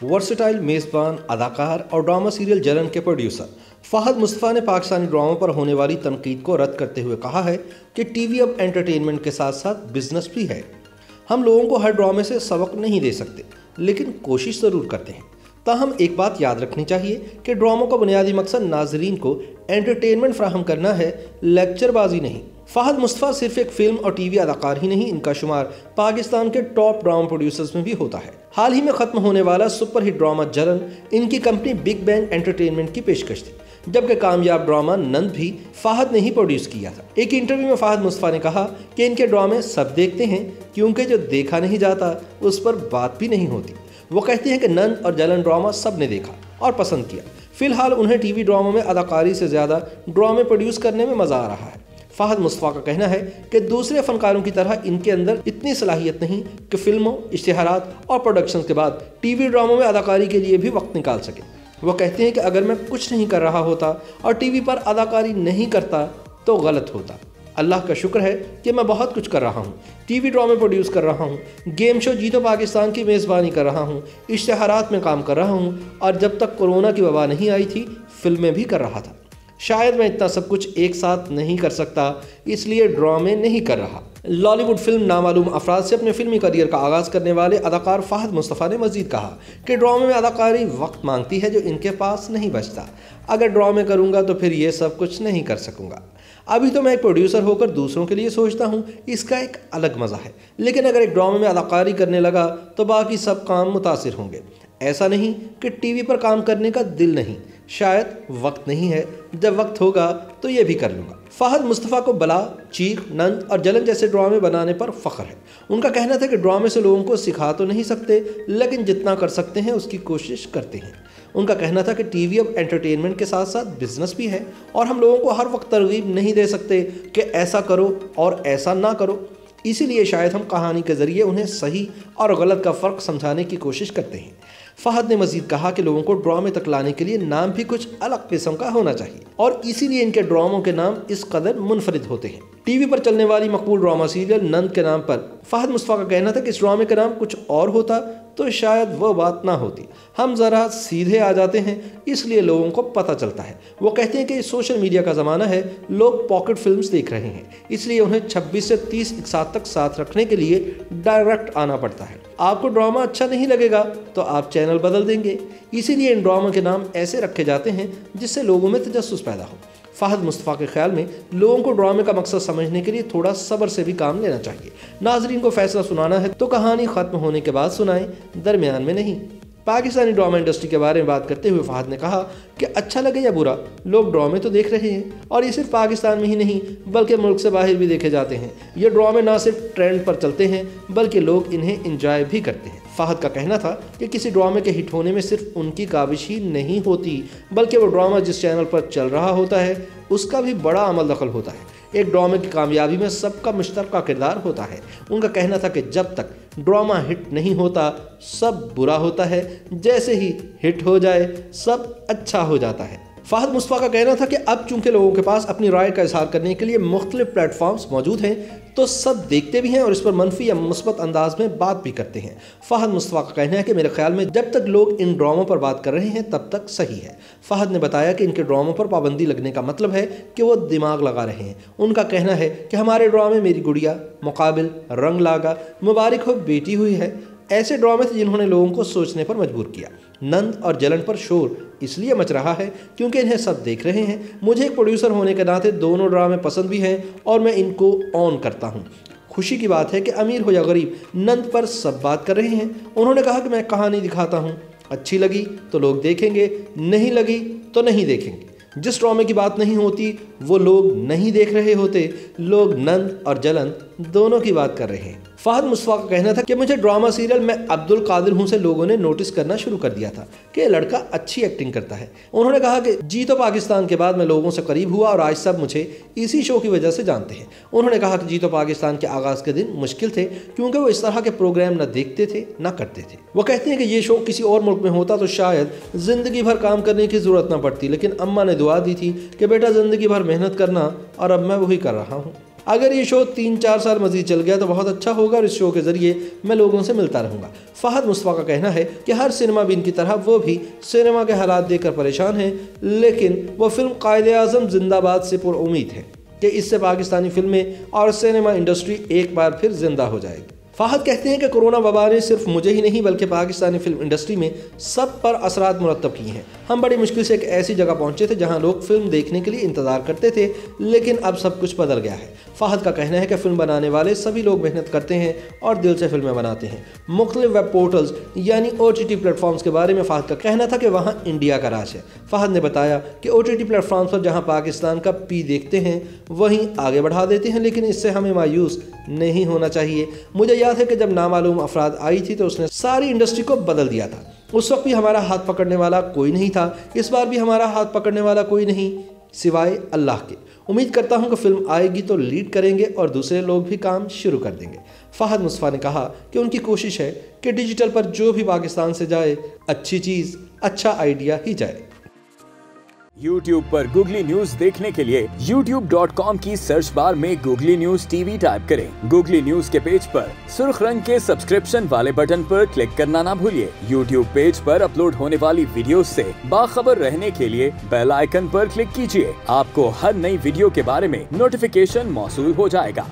Versatile मेज़बान, अदाकार और ड्रामा सीरियल जलन के प्रोड्यूसर फहद मुस्तफ़ा ने पाकिस्तानी ड्रामों पर होने वाली तनकीद को रद्द करते हुए कहा है कि टीवी अब एंटरटेनमेंट के साथ साथ बिजनेस भी है। हम लोगों को हर ड्रामे से सबक नहीं दे सकते, लेकिन कोशिश ज़रूर करते हैं। ताहम एक बात याद रखनी चाहिए कि ड्रामों का बुनियादी मकसद नाजरीन को एंटरटेनमेंट फराहम करना है, लेक्चरबाजी नहीं। फहद मुस्तफ़ा सिर्फ एक फिल्म और टीवी अदाकार ही नहीं, इनका शुमार पाकिस्तान के टॉप ड्रामा प्रोड्यूसर्स में भी होता है। हाल ही में खत्म होने वाला सुपरहिट ड्रामा जलन इनकी कंपनी बिग बैंग एंटरटेनमेंट की पेशकश थी, जबकि कामयाब ड्रामा नंद भी फहद ने ही प्रोड्यूस किया था। एक इंटरव्यू में फहद मुस्तफ़ा ने कहा कि इनके ड्रामे सब देखते हैं, क्योंकि जो देखा नहीं जाता उस पर बात भी नहीं होती। वो कहते हैं कि नंद और जलन ड्रामा सब ने देखा और पसंद किया। फिलहाल उन्हें टीवी ड्रामों में अदाकारी से ज़्यादा ड्रामे प्रोड्यूस करने में मज़ा आ रहा है। फहद मुस्तफ़ा का कहना है कि दूसरे फनकारों की तरह इनके अंदर इतनी सलाहियत नहीं कि फिल्मों, इश्तिहारात और प्रोडक्शन के बाद टीवी ड्रामों में अदाकारी के लिए भी वक्त निकाल सके। वो कहते हैं कि अगर मैं कुछ नहीं कर रहा होता और टीवी पर अदाकारी नहीं करता तो गलत होता। अल्लाह का शुक्र है कि मैं बहुत कुछ कर रहा हूँ। टीवी ड्रामे प्रोड्यूस कर रहा हूँ, गेम शो जीतो पाकिस्तान की मेज़बानी कर रहा हूँ, इश्तिहारात में काम कर रहा हूँ और जब तक कोरोना की वबा नहीं आई थी फिल्में भी कर रहा था। शायद मैं इतना सब कुछ एक साथ नहीं कर सकता, इसलिए ड्रामे नहीं कर रहा। लॉलीवुड फिल्म नामालूम अफराद से अपने फिल्मी करियर का आगाज़ करने वाले अदाकार फहद मुस्तफ़ा ने मज़ीद कहा कि ड्रामे में अदाकारी वक्त मांगती है जो इनके पास नहीं बचता। अगर ड्रामे करूँगा तो फिर ये सब कुछ नहीं कर सकूँगा। अभी तो मैं एक प्रोड्यूसर होकर दूसरों के लिए सोचता हूँ, इसका एक अलग मज़ा है, लेकिन अगर एक ड्रामे में अदाकारी करने लगा तो बाकी सब काम मुतासिर होंगे। ऐसा नहीं कि टीवी पर काम करने का दिल नहीं, शायद वक्त नहीं है, जब वक्त होगा तो ये भी कर लूँगा। फहद मुस्तफ़ा को बला, चीख, नंद और जलन जैसे ड्रामे बनाने पर फ़ख्र है। उनका कहना था कि ड्रामे से लोगों को सिखा तो नहीं सकते, लेकिन जितना कर सकते हैं उसकी कोशिश करते हैं। उनका कहना था कि टीवी अब एंटरटेनमेंट के साथ साथ बिजनेस भी है और हम लोगों को हर वक्त तरगीब नहीं दे सकते कि ऐसा करो और ऐसा ना करो। इसीलिए शायद हम कहानी के ज़रिए उन्हें सही और गलत का फ़र्क समझाने की कोशिश करते हैं। फहद ने मज़ीद कहा कि लोगों को ड्रामे तक लाने के लिए नाम भी कुछ अलग किस्म का होना चाहिए और इसीलिए इनके ड्रामों के नाम इस कदर मुनफरिद होते हैं। टीवी पर चलने वाली मकबूल ड्रामा सीरियल नंद के नाम पर फहद मुस्तफ़ा का कहना था कि इस ड्रामे का नाम कुछ और होता तो शायद वो बात ना होती। हम ज़रा सीधे आ जाते हैं, इसलिए लोगों को पता चलता है। वो कहते हैं कि सोशल मीडिया का ज़माना है, लोग पॉकेट फिल्म्स देख रहे हैं, इसलिए उन्हें 26 से 30 एक साथ तक साथ रखने के लिए डायरेक्ट आना पड़ता है। आपको ड्रामा अच्छा नहीं लगेगा तो आप चैनल बदल देंगे, इसीलिए इन ड्रामा के नाम ऐसे रखे जाते हैं जिससे लोगों में तजस्सुस पैदा हो। फहद मुस्तफ़ा के ख्याल में लोगों को ड्रामे का मकसद समझने के लिए थोड़ा सब्र से भी काम लेना चाहिए। नाजरीन को फैसला सुनाना है तो कहानी ख़त्म होने के बाद सुनाएं, दरमियान में नहीं। पाकिस्तानी ड्रामा इंडस्ट्री के बारे में बात करते हुए फहद ने कहा कि अच्छा लगे या बुरा, लोग ड्रामे तो देख रहे हैं और ये सिर्फ पाकिस्तान में ही नहीं बल्कि मुल्क से बाहर भी देखे जाते हैं। ये ड्रामे ना सिर्फ ट्रेंड पर चलते हैं बल्कि लोग इन्हें इंजॉय भी करते हैं। फहद का कहना था कि किसी ड्रामे के हिट होने में सिर्फ उनकी काविश ही नहीं होती, बल्कि वो ड्रामा जिस चैनल पर चल रहा होता है उसका भी बड़ा अमल दखल होता है। एक ड्रामे की कामयाबी में सबका मुश्तरका किरदार होता है। उनका कहना था कि जब तक ड्रामा हिट नहीं होता सब बुरा होता है, जैसे ही हिट हो जाए सब अच्छा हो जाता है। फहद मुस्तफ़ा का कहना था कि अब चूंकि लोगों के पास अपनी राय का इजहार करने के लिए मुख्तलिफ प्लेटफॉर्म्स मौजूद हैं तो सब देखते भी हैं और इस पर मनफी या मुस्बत अंदाज में बात भी करते हैं। फहद मुस्तफ़ा का कहना है कि मेरे ख्याल में जब तक लोग इन ड्रामों पर बात कर रहे हैं तब तक सही है। फहद ने बताया कि इनके ड्रामों पर पाबंदी लगने का मतलब है कि वो दिमाग लगा रहे हैं। उनका कहना है कि हमारे ड्रामे मेरी गुड़िया, मुकाबिल, रंग लागा, मुबारक हो बेटी हुई है ऐसे ड्रामे थे जिन्होंने लोगों को सोचने पर मजबूर किया। नंद और जलन पर शोर इसलिए मच रहा है क्योंकि इन्हें सब देख रहे हैं। मुझे एक प्रोड्यूसर होने के नाते दोनों ड्रामे पसंद भी हैं और मैं इनको ऑन करता हूँ। खुशी की बात है कि अमीर हो या गरीब, नंद पर सब बात कर रहे हैं। उन्होंने कहा कि मैं कहानी दिखाता हूँ, अच्छी लगी तो लोग देखेंगे, नहीं लगी तो नहीं देखेंगे। जिस ड्रामे की बात नहीं होती वो लोग नहीं देख रहे होते। लोग नंद और जलन दोनों की बात कर रहे हैं। फहद मुस्तफ़ा का कहना था कि मुझे ड्रामा सीरियल मैं अब्दुल कादिर हूँ से लोगों ने नोटिस करना शुरू कर दिया था कि लड़का अच्छी एक्टिंग करता है। उन्होंने कहा कि जीतो पाकिस्तान के बाद मैं लोगों से करीब हुआ और आज सब मुझे इसी शो की वजह से जानते हैं। उन्होंने कहा कि जीतो पाकिस्तान के आगाज़ के दिन मुश्किल थे क्योंकि वो इस तरह के प्रोग्राम न देखते थे न करते थे। वो कहते हैं कि ये शो किसी और मुल्क में होता तो शायद ज़िंदगी भर काम करने की ज़रूरत न पड़ती, लेकिन अम्मा ने दुआ दी थी कि बेटा ज़िंदगी भर मेहनत करना और अब मैं वही कर रहा हूँ। अगर ये शो 3-4 साल मजीद चल गया तो बहुत अच्छा होगा और इस शो के ज़रिए मैं लोगों से मिलता रहूँगा। फ़हद मुस्तफ़ा का कहना है कि हर सिनेमा बीन की तरह वो भी सिनेमा के हालात देखकर परेशान हैं, लेकिन वो फिल्म कायद-ए-आज़म जिंदाबाद से पुरुम्मीद है कि इससे पाकिस्तानी फिल्में और सिनेमा इंडस्ट्री एक बार फिर जिंदा हो जाएगी। फ़हद कहते हैं कि कोरोना वबा ने सिर्फ मुझे ही नहीं बल्कि पाकिस्तानी फिल्म इंडस्ट्री में सब पर असरात मुरतब किए हैं। हम बड़ी मुश्किल से एक ऐसी जगह पहुंचे थे जहां लोग फिल्म देखने के लिए इंतज़ार करते थे, लेकिन अब सब कुछ बदल गया है। फ़हद का कहना है कि फ़िल्म बनाने वाले सभी लोग मेहनत करते हैं और दिल से फिल्में बनाते हैं। मुख्तलिफ वेब पोर्टल्स यानी OTT प्लेटफॉर्म्स के बारे में फ़हद का कहना था कि वहाँ इंडिया का राज है। फ़हद ने बताया कि OTT प्लेटफॉर्म्स पर जहाँ पाकिस्तान का पी देखते हैं वहीं आगे बढ़ा देते हैं, लेकिन इससे हमें मायूस नहीं होना चाहिए। मुझे याद है कि जब नामालूम अफराद आई थी तो उसने सारी इंडस्ट्री को बदल दिया था। उस वक्त भी हमारा हाथ पकड़ने वाला कोई नहीं था, इस बार भी हमारा हाथ पकड़ने वाला कोई नहीं सिवाय अल्लाह के। उम्मीद करता हूं कि फिल्म आएगी तो लीड करेंगे और दूसरे लोग भी काम शुरू कर देंगे। फ़हद मुस्तफ़ा ने कहा कि उनकी कोशिश है कि डिजिटल पर जो भी पाकिस्तान से जाए अच्छी चीज़, अच्छा आइडिया ही जाए। YouTube पर गूगली न्यूज देखने के लिए youtube.com की सर्च बार में गूगली न्यूज TV टाइप करें। गूगली न्यूज के पेज पर सुर्ख रंग के सब्सक्रिप्शन वाले बटन पर क्लिक करना ना भूलिए। YouTube पेज पर अपलोड होने वाली वीडियोस से बाखबर रहने के लिए बेल आइकन पर क्लिक कीजिए। आपको हर नई वीडियो के बारे में नोटिफिकेशन मौसूल हो जाएगा।